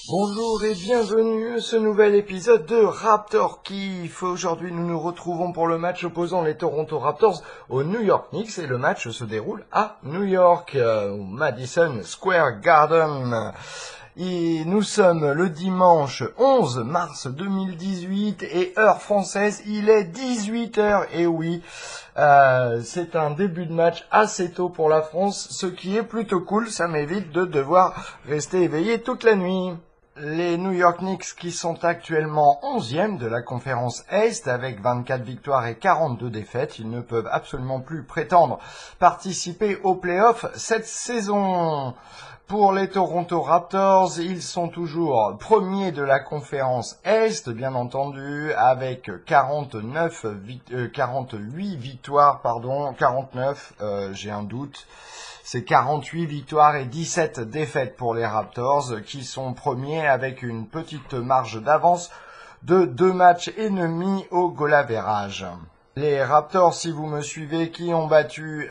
Bonjour et bienvenue à ce nouvel épisode de Raptor Kiff. Aujourd'hui, nous nous retrouvons pour le match opposant les Toronto Raptors aux New York Knicks et le match se déroule à New York, au Madison Square Garden. Et nous sommes le dimanche 11 mars 2018 et heure française, il est 18h. Et oui, c'est un début de match assez tôt pour la France, ce qui est plutôt cool, ça m'évite de devoir rester éveillé toute la nuit. Les New York Knicks qui sont actuellement 11e de la conférence Est avec 24 victoires et 42 défaites, ils ne peuvent absolument plus prétendre participer aux playoffs cette saison. Pour les Toronto Raptors, ils sont toujours premiers de la conférence Est, bien entendu, avec 48 victoires, 49, j'ai un doute. C'est 48 victoires et 17 défaites pour les Raptors, qui sont premiers avec une petite marge d'avance de 2 matchs et demi au goal average. Les Raptors, si vous me suivez, qui ont battu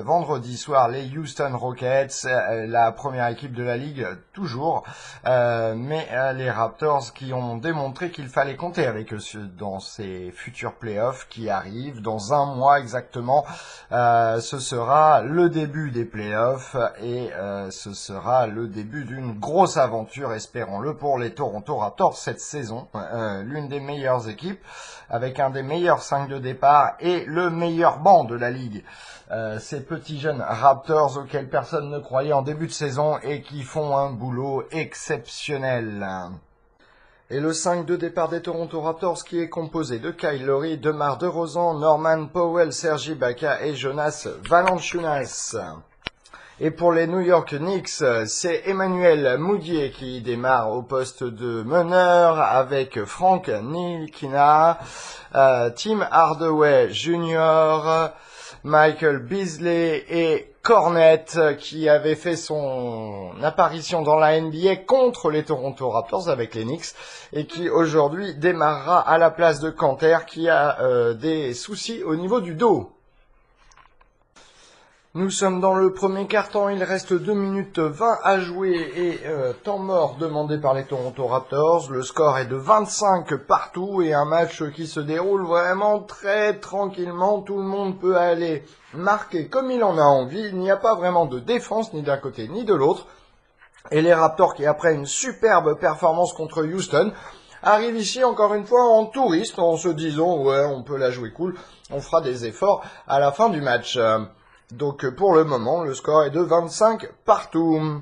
vendredi soir les Houston Rockets, la première équipe de la ligue toujours, mais les Raptors qui ont démontré qu'il fallait compter avec eux dans ces futurs playoffs qui arrivent dans un mois exactement. Ce sera le début des playoffs et ce sera le début d'une grosse aventure, espérons-le, pour les Toronto Raptors cette saison. L'une des meilleures équipes avec un des meilleurs 5 de départ et le meilleur banc de la ligue. Ces petits jeunes Raptors auxquels personne ne croyait en début de saison et qui font un boulot exceptionnel. Et le 5 de départ des Toronto Raptors qui est composé de Kyle Lowry, DeMar DeRozan, Norman Powell, Serge Ibaka et Jonas Valanciunas. Et pour les New York Knicks, c'est Emmanuel Mudiay qui démarre au poste de meneur avec Frank Ntilikina, Tim Hardaway Jr., Michael Beasley et Kornet qui avait fait son apparition dans la NBA contre les Toronto Raptors avec les Knicks et qui aujourd'hui démarrera à la place de Kanter qui a des soucis au niveau du dos. Nous sommes dans le premier quart-temps, il reste 2 minutes 20 à jouer et temps mort demandé par les Toronto Raptors. Le score est de 25 partout et un match qui se déroule vraiment très tranquillement. Tout le monde peut aller marquer comme il en a envie. Il n'y a pas vraiment de défense ni d'un côté ni de l'autre. Et les Raptors qui, après une superbe performance contre Houston, arrivent ici encore une fois en touriste en se disant « ouais, on peut la jouer cool, on fera des efforts à la fin du match ». Donc pour le moment, le score est de 25 partout.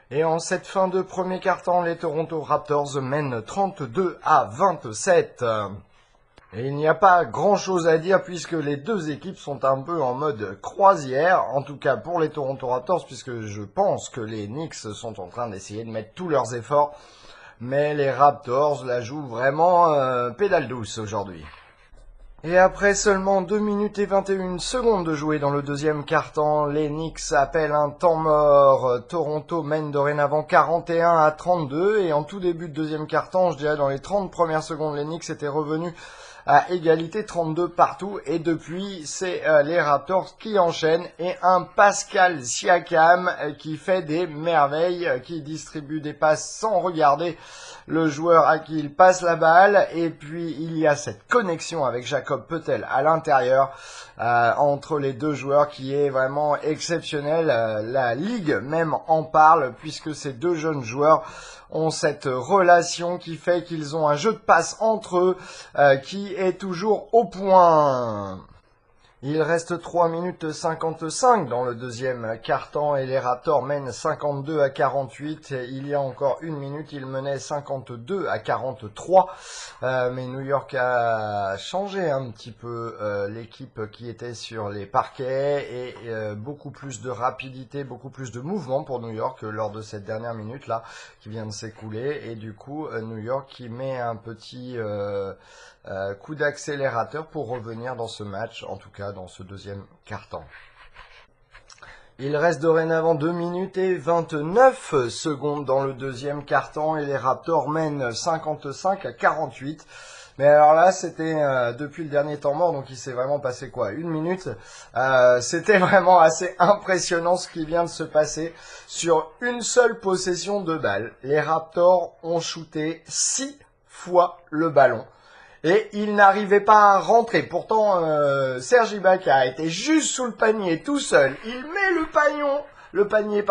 Et en cette fin de premier quart-temps, les Toronto Raptors mènent 32-27. Et il n'y a pas grand-chose à dire puisque les deux équipes sont un peu en mode croisière, en tout cas pour les Toronto Raptors, puisque je pense que les Knicks sont en train d'essayer de mettre tous leurs efforts. Mais les Raptors la jouent vraiment pédale douce aujourd'hui. Et après seulement 2 minutes et 21 secondes de jouer dans le deuxième quart-temps, les Knicks appellent un temps mort. Toronto mène dorénavant 41-32 et en tout début de deuxième quart-temps, je dirais dans les 30 premières secondes, les Knicks étaient revenus à égalité 32 partout et depuis c'est les Raptors qui enchaînent et un Pascal Siakam qui fait des merveilles, qui distribue des passes sans regarder le joueur à qui il passe la balle et puis il y a cette connexion avec Jakob Poeltl à l'intérieur entre les deux joueurs qui est vraiment exceptionnelle. La ligue même en parle puisque ces deux jeunes joueurs ont cette relation qui fait qu'ils ont un jeu de passe entre eux qui est toujours au point. Il reste 3 minutes 55 dans le deuxième quart-temps et les Raptors mènent 52-48. Il y a encore 1 minute, ils menaient 52-43. Mais New York a changé un petit peu l'équipe qui était sur les parquets et beaucoup plus de rapidité, beaucoup plus de mouvement pour New York lors de cette dernière minute-là qui vient de s'écouler. Et du coup, New York qui met un petit coup d'accélérateur pour revenir dans ce match, en tout cas dans ce deuxième quart-temps. Il reste dorénavant 2 minutes et 29 secondes dans le deuxième quart-temps et les Raptors mènent 55-48. Mais alors là, c'était depuis le dernier temps mort, donc il s'est vraiment passé quoi, 1 minute. C'était vraiment assez impressionnant ce qui vient de se passer. Sur une seule possession de balle, les Raptors ont shooté 6 fois le ballon. Et il n'arrivait pas à rentrer. Pourtant, Serge Ibaka était juste sous le panier, tout seul. Il met le panier,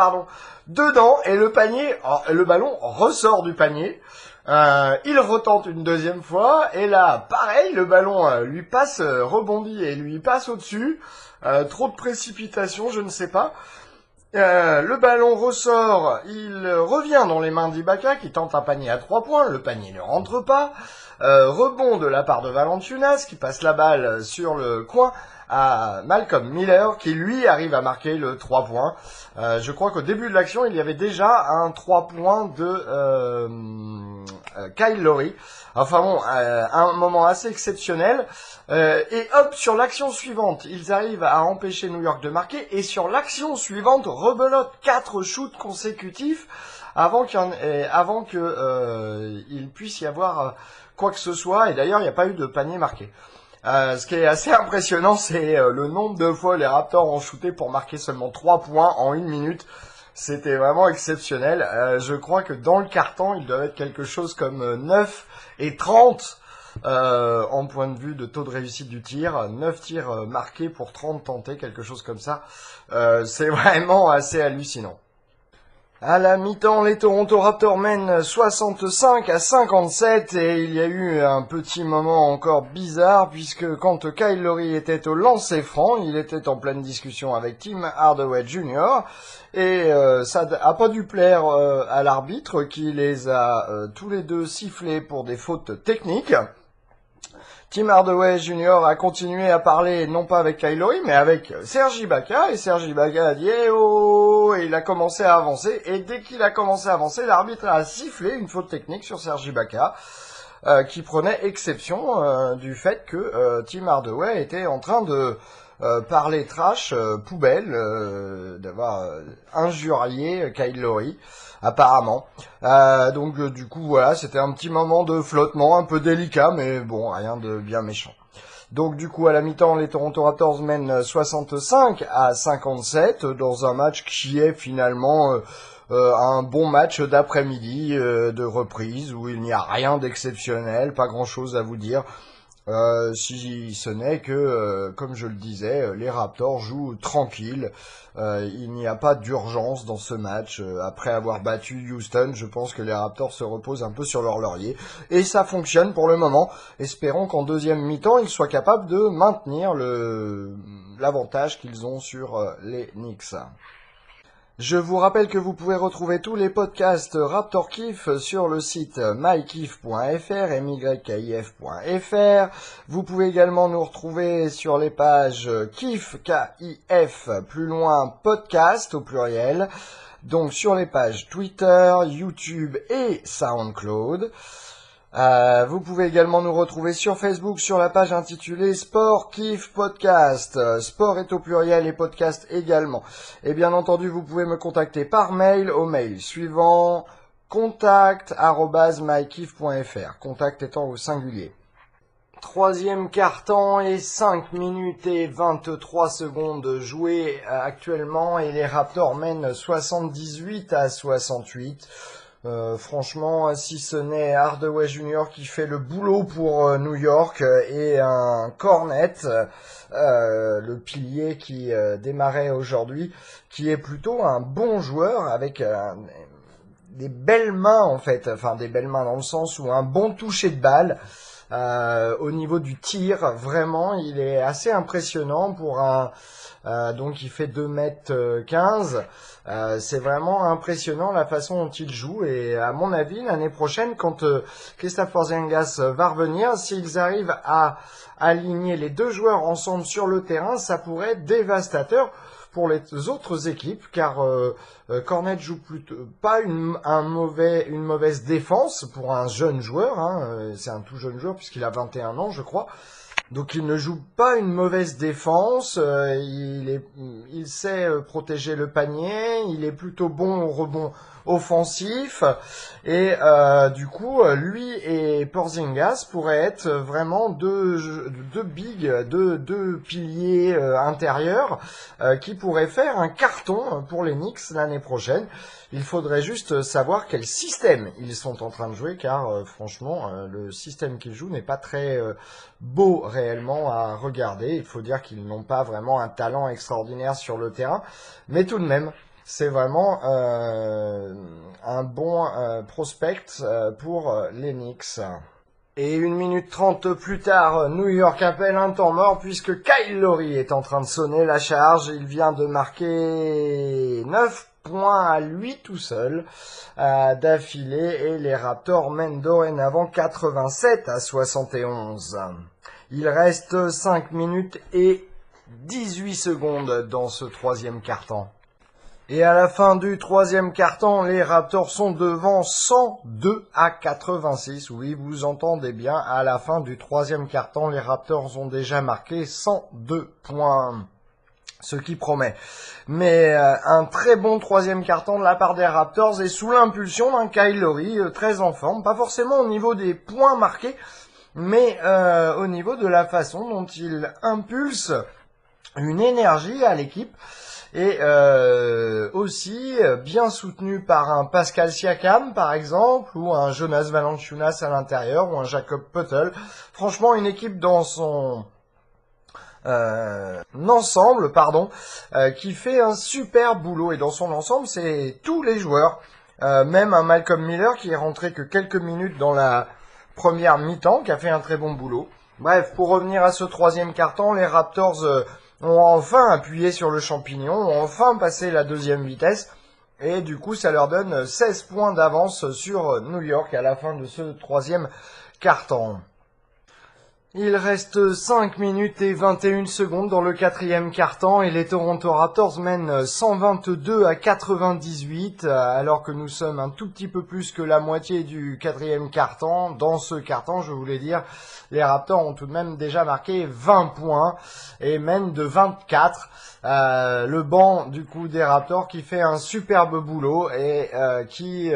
dedans, et le ballon ressort du panier. Il retente une deuxième fois, et là, pareil, le ballon lui passe, rebondit et lui passe au-dessus. Trop de précipitation, je ne sais pas. Le ballon ressort, il revient dans les mains d'Ibaka qui tente un panier à 3 points, le panier ne rentre pas. Rebond de la part de Valanciunas qui passe la balle sur le coin à Malcolm Miller qui lui arrive à marquer le 3 points. Je crois qu'au début de l'action, il y avait déjà un 3 points de Kyle Lowry. Enfin bon, un moment assez exceptionnel. Et hop, sur l'action suivante, ils arrivent à empêcher New York de marquer. Et sur l'action suivante, rebelote 4 shoots consécutifs avant que il puisse y avoir quoi que ce soit. Et d'ailleurs, il n'y a pas eu de panier marqué. Ce qui est assez impressionnant, c'est le nombre de fois les Raptors ont shooté pour marquer seulement 3 points en 1 minute. C'était vraiment exceptionnel. Je crois que dans le carton, il doit être quelque chose comme 9 et 30 en point de vue de taux de réussite du tir. 9 tirs marqués pour 30 tentés, quelque chose comme ça. C'est vraiment assez hallucinant. À la mi-temps, les Toronto Raptors mènent 65-57 et il y a eu un petit moment encore bizarre puisque quand Kyle Lowry était au lancer franc, il était en pleine discussion avec Tim Hardaway Jr. et ça a pas dû plaire à l'arbitre qui les a tous les deux sifflés pour des fautes techniques. Tim Hardaway Jr. a continué à parler, non pas avec Kyle Lowry, mais avec Serge Ibaka, et Serge Ibaka a dit « Eh oh !» et il a commencé à avancer, et dès qu'il a commencé à avancer, l'arbitre a sifflé une faute technique sur Serge Ibaka, qui prenait exception du fait que Tim Hardaway était en train de parler trash, poubelle, d'avoir injurié Kyle Lowry, apparemment. Donc du coup voilà, c'était un petit moment de flottement un peu délicat, mais bon, rien de bien méchant. Donc du coup à la mi-temps, les Toronto Raptors mènent 65-57 dans un match qui est finalement un bon match d'après-midi, de reprise, où il n'y a rien d'exceptionnel, pas grand-chose à vous dire. Si ce n'est que, comme je le disais, les Raptors jouent tranquille. Il n'y a pas d'urgence dans ce match. Après avoir battu Houston, je pense que les Raptors se reposent un peu sur leur laurier. Et ça fonctionne pour le moment. Espérons qu'en deuxième mi-temps, ils soient capables de maintenir l'avantage qu'ils ont sur les Knicks. Je vous rappelle que vous pouvez retrouver tous les podcasts Raptor Kiff sur le site mykiff.fr, mykif.fr. Vous pouvez également nous retrouver sur les pages Kiff, K-I-F, plus loin, podcast au pluriel. Donc sur les pages Twitter, YouTube et SoundCloud. Vous pouvez également nous retrouver sur Facebook sur la page intitulée Sport Kiff Podcast. Sport est au pluriel et podcast également. Et bien entendu, vous pouvez me contacter par mail au mail suivant contact@mykiff.fr. Contact étant au singulier. Troisième quart-temps et 5 minutes et 23 secondes jouées actuellement et les Raptors mènent 78-68. Franchement, si ce n'est Hardaway Jr. qui fait le boulot pour New York et un Cornet, le pilier qui démarrait aujourd'hui, qui est plutôt un bon joueur avec des belles mains en fait, enfin des belles mains dans le sens où un bon toucher de balle. Au niveau du tir, vraiment, il est assez impressionnant pour un... donc il fait 2m15. C'est vraiment impressionnant la façon dont il joue. Et à mon avis, l'année prochaine, quand Kristaps Porzingis va revenir, s'ils arrivent à aligner les deux joueurs ensemble sur le terrain, ça pourrait être dévastateur pour les autres équipes, car Cornet joue plutôt pas une mauvaise défense pour un jeune joueur, hein, c'est un tout jeune joueur puisqu'il a 21 ans je crois, Donc il ne joue pas une mauvaise défense, il sait protéger le panier, il est plutôt bon au rebond offensif et du coup lui et Porzingis pourraient être vraiment deux deux piliers intérieurs qui pourraient faire un carton pour les Knicks l'année prochaine. Il faudrait juste savoir quel système ils sont en train de jouer car franchement le système qu'ils jouent n'est pas très beau réellement à regarder. Il faut dire qu'ils n'ont pas vraiment un talent extraordinaire sur le terrain, mais tout de même, c'est vraiment un bon prospect pour les Knicks. Et 1 minute 30 plus tard, New York appelle un temps mort puisque Kyle Lowry est en train de sonner la charge. Il vient de marquer 9 points à lui tout seul d'affilée et les Raptors mènent dorénavant 87-71. Il reste 5 minutes et 18 secondes dans ce troisième quart-temps. Et à la fin du troisième quart-temps, les Raptors sont devant 102-86. Oui, vous entendez bien, à la fin du troisième quart-temps, les Raptors ont déjà marqué 102 points. Ce qui promet. Mais un très bon troisième quart-temps de la part des Raptors et sous l'impulsion d'un Kyle Lowry très en forme. Pas forcément au niveau des points marqués, mais au niveau de la façon dont il impulse une énergie à l'équipe. Et aussi bien soutenu par un Pascal Siakam par exemple, ou un Jonas Valanciunas à l'intérieur, ou un Jacob Poeltl. Franchement, une équipe dans son ensemble, qui fait un super boulot. Et dans son ensemble, c'est tous les joueurs, même un Malcolm Miller qui est rentré que quelques minutes dans la première mi-temps, qui a fait un très bon boulot. Bref, pour revenir à ce troisième quart-temps, les Raptors ont enfin appuyé sur le champignon, ont enfin passé la deuxième vitesse, et du coup ça leur donne 16 points d'avance sur New York à la fin de ce troisième quart-temps. Il reste 5 minutes et 21 secondes dans le quatrième quart-temps et les Toronto Raptors mènent 122-98 alors que nous sommes un tout petit peu plus que la moitié du quatrième quart-temps. Dans ce quart-temps, je voulais dire, les Raptors ont tout de même déjà marqué 20 points et mènent de 24. Le banc du coup des Raptors qui fait un superbe boulot et qui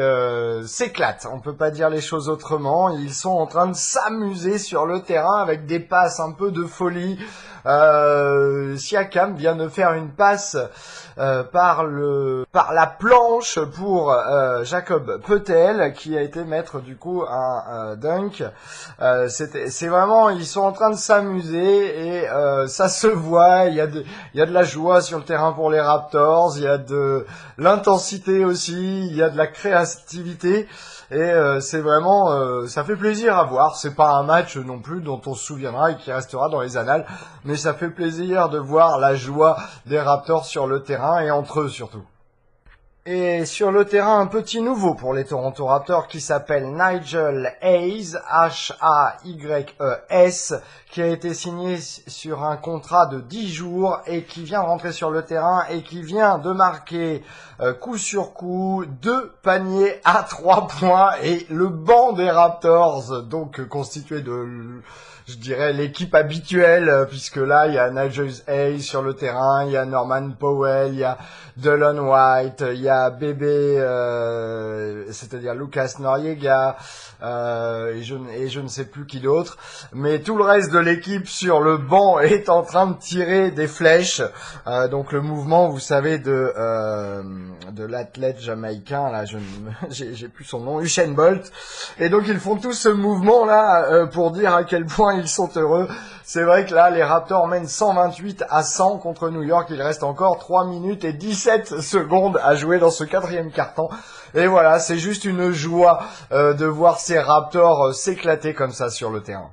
s'éclate. On peut pas dire les choses autrement. Ils sont en train de s'amuser sur le terrain avec des passes un peu de folie. Siakam vient de faire une passe par la planche pour Jacob Poeltl qui a été mettre du coup un dunk. C'est vraiment, ils sont en train de s'amuser et ça se voit. Il y a de la joie sur le terrain pour les Raptors. Il y a de l'intensité aussi. Il y a de la créativité. Et c'est vraiment, ça fait plaisir à voir. C'est pas un match non plus dont on se souviendra et qui restera dans les annales, mais ça fait plaisir de voir la joie des Raptors sur le terrain et entre eux surtout. Et sur le terrain, un petit nouveau pour les Toronto Raptors qui s'appelle Nigel Hayes, Hayes, qui a été signé sur un contrat de 10 jours et qui vient rentrer sur le terrain et qui vient de marquer coup sur coup 2 paniers à 3 points et le banc des Raptors, donc constitué de, je dirais, l'équipe habituelle, puisque là, il y a Nigel Hayes sur le terrain, il y a Norman Powell, il y a Delon White, il y a Bébé, c'est-à-dire Lucas Noriega, et je ne sais plus qui d'autre, mais tout le reste de l'équipe sur le banc est en train de tirer des flèches. Donc le mouvement, vous savez, de l'athlète jamaïcain, là, j'ai plus son nom, Usain Bolt. Et donc ils font tous ce mouvement là pour dire à quel point ils sont heureux. C'est vrai que là, les Raptors mènent 128-100 contre New York. Il reste encore 3 minutes et 17 secondes à jouer dans ce quatrième quart-temps. Et voilà, c'est juste une joie de voir ces Raptors s'éclater comme ça sur le terrain.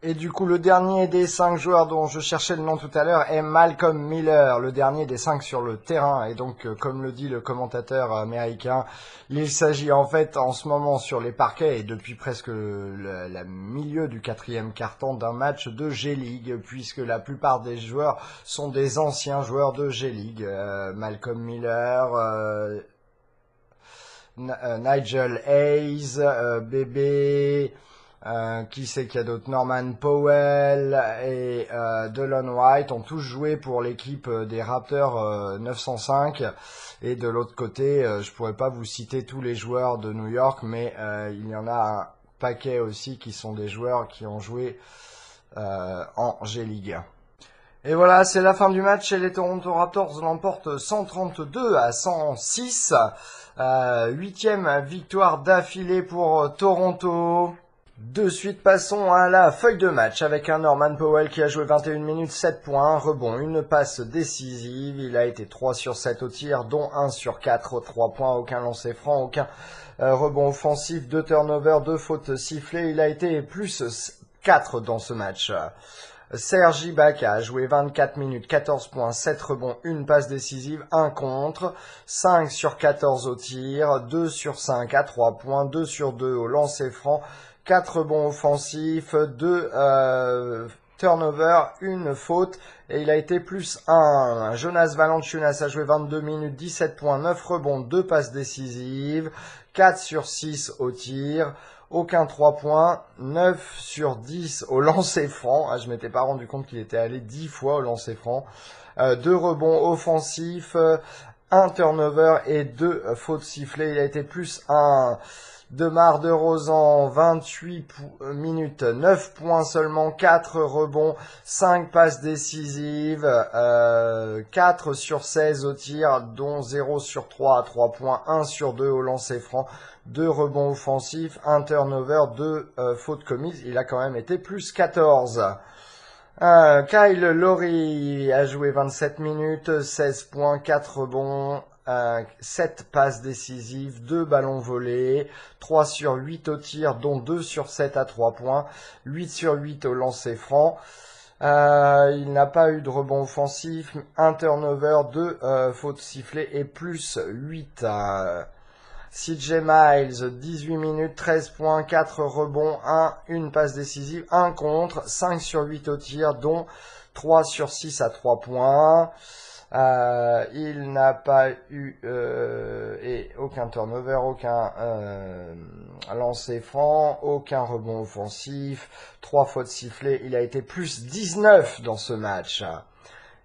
Et du coup, le dernier des 5 joueurs dont je cherchais le nom tout à l'heure est Malcolm Miller, le dernier des 5 sur le terrain. Et donc, comme le dit le commentateur américain, il s'agit en fait en ce moment sur les parquets et depuis presque le milieu du quatrième quart-temps d'un match de G-League, puisque la plupart des joueurs sont des anciens joueurs de G-League. Malcolm Miller, Nigel Hayes, Bébé... Qui c'est qu'il y a d'autres? Norman Powell et Delon Wright ont tous joué pour l'équipe des Raptors 905. Et de l'autre côté, je pourrais pas vous citer tous les joueurs de New York, mais il y en a un paquet aussi qui sont des joueurs qui ont joué en G-League. Et voilà, c'est la fin du match et les Toronto Raptors l'emportent 132 à 106. Huitième victoire d'affilée pour Toronto. De suite, passons à la feuille de match avec un Norman Powell qui a joué 21 minutes, 7 points, rebond, une passe décisive. Il a été 3 sur 7 au tir, dont 1 sur 4, 3 points, aucun lancer franc, aucun rebond offensif, 2 turnovers, 2 fautes sifflées. Il a été plus 4 dans ce match. Serge Ibaka a joué 24 minutes, 14 points, 7 rebonds, une passe décisive, 1 contre, 5 sur 14 au tir, 2 sur 5 à 3 points, 2 sur 2 au lancer franc, 4 rebonds offensifs, 2 turnovers, une faute, et il a été plus 1. Jonas Valanciunas a joué 22 minutes, 17 points, 9 rebonds, 2 passes décisives, 4 sur 6 au tir, aucun 3 points, 9 sur 10 au lancer franc. Je m'étais pas rendu compte qu'il était allé 10 fois au lancer franc. 2 rebonds offensifs, 1 turnover et 2 fautes sifflées. Il a été plus 1. DeMar DeRozan, 28 minutes, 9 points seulement, 4 rebonds, 5 passes décisives, 4 sur 16 au tir, dont 0 sur 3 à 3 points, 1 sur 2 au lancer franc, 2 rebonds offensifs, 1 turnover, 2 fautes commises. Il a quand même été plus 14. Kyle Lowry a joué 27 minutes, 16 points, 4 rebonds, 7 passes décisives, 2 ballons volés, 3 sur 8 au tir, dont 2 sur 7 à 3 points, 8 sur 8 au lancer franc. Il n'a pas eu de rebond offensif, 1 turnover, 2 fautes sifflées et plus 8. CJ Miles, 18 minutes, 13 points, 4 rebonds, 1 passe décisive, 1 contre, 5 sur 8 au tir, dont 3 sur 6 à 3 points. Il n'a pas eu et aucun turnover, aucun lancer franc, aucun rebond offensif, 3 fautes sifflées. Il a été plus 19 dans ce match.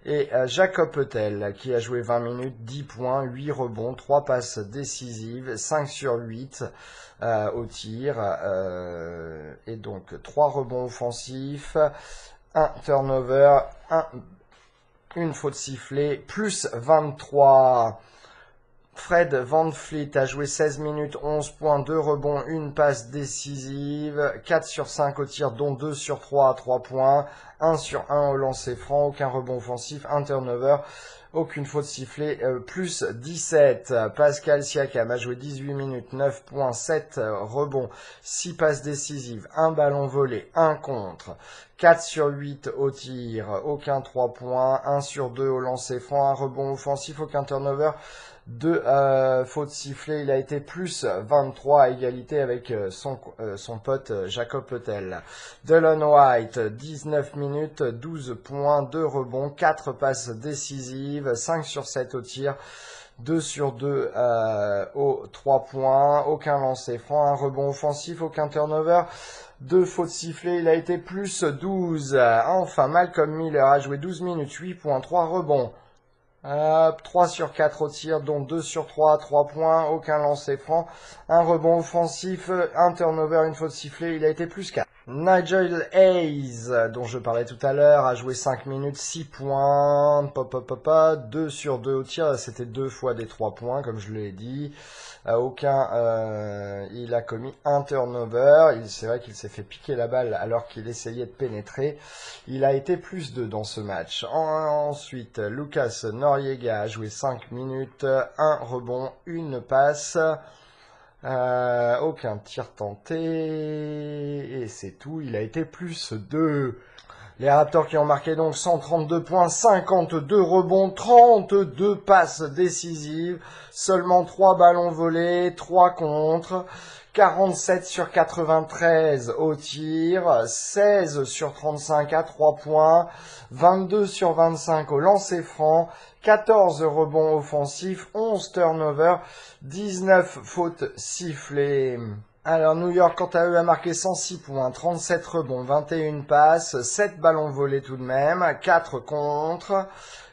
Et Jakob Poeltl qui a joué 20 minutes, 10 points, 8 rebonds, 3 passes décisives, 5 sur 8 au tir, et donc 3 rebonds offensifs, 1 turnover, une faute sifflée, plus 23. Fred VanVleet a joué 16 minutes, 11 points, 2 rebonds, 1 passe décisive, 4 sur 5 au tir, dont 2 sur 3 à 3 points, 1 sur 1 au lancer franc, aucun rebond offensif, 1 turnover, aucune faute sifflée, plus 17. Pascal Siakam a joué 18 minutes, 9 points, 7 rebonds, 6 passes décisives, 1 ballon volé, 1 contre, 4 sur 8 au tir, aucun 3 points, 1 sur 2 au lancer franc, 1 rebond offensif, aucun turnover, 2 fautes sifflées. Il a été plus 23 à égalité avec son pote Jakob Poeltl. Delon Wright, 19 minutes, 12 points, 2 rebonds, 4 passes décisives, 5 sur 7 au tir, 2 sur 2 aux 3 points, aucun lancer franc, 1 rebond offensif, aucun turnover, 2 fautes sifflées. Il a été plus 12. Enfin, Malcolm Miller a joué 12 minutes, 8 points, 3 rebonds, 3 sur 4 au tir, dont 2 sur 3 à 3 points, aucun lancer franc, 1 rebond offensif, 1 turnover, une faute sifflée. Il a été plus 4. Nigel Hayes, dont je parlais tout à l'heure, a joué 5 minutes, 6 points, 2 sur 2 au tir, c'était 2 fois des 3 points, comme je l'ai dit. Il a commis 1 turnover. C'est vrai qu'il s'est fait piquer la balle alors qu'il essayait de pénétrer. Il a été plus 2 dans ce match. Ensuite, Lucas Noriega a joué 5 minutes, 1 rebond, 1 passe. Aucun tir tenté. Et c'est tout. Il a été plus 2. Les Raptors qui ont marqué donc 132 points, 52 rebonds, 32 passes décisives, seulement 3 ballons volés, 3 contre, 47 sur 93 au tir, 16 sur 35 à 3 points, 22 sur 25 au lancer franc, 14 rebonds offensifs, 11 turnovers, 19 fautes sifflées. Alors New York, quant à eux, a marqué 106 points, 37 rebonds, 21 passes, 7 ballons volés tout de même, 4 contre,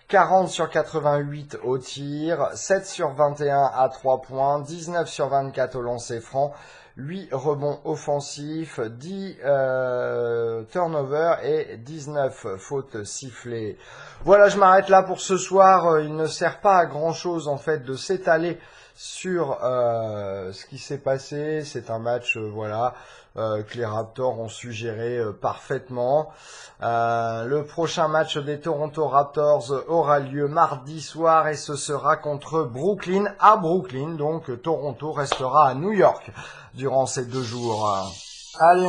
40 sur 88 au tir, 7 sur 21 à 3 points, 19 sur 24 au lancer franc, 8 rebonds offensifs, 10 turnovers et 19 fautes sifflées. Voilà, je m'arrête là pour ce soir. Il ne sert pas à grand chose en fait de s'étaler sur ce qui s'est passé. C'est un match voilà que les Raptors ont su gérer parfaitement. Le prochain match des Toronto Raptors aura lieu mardi soir et ce sera contre Brooklyn à Brooklyn. Donc Toronto restera à New York durant ces 2 jours. Allez,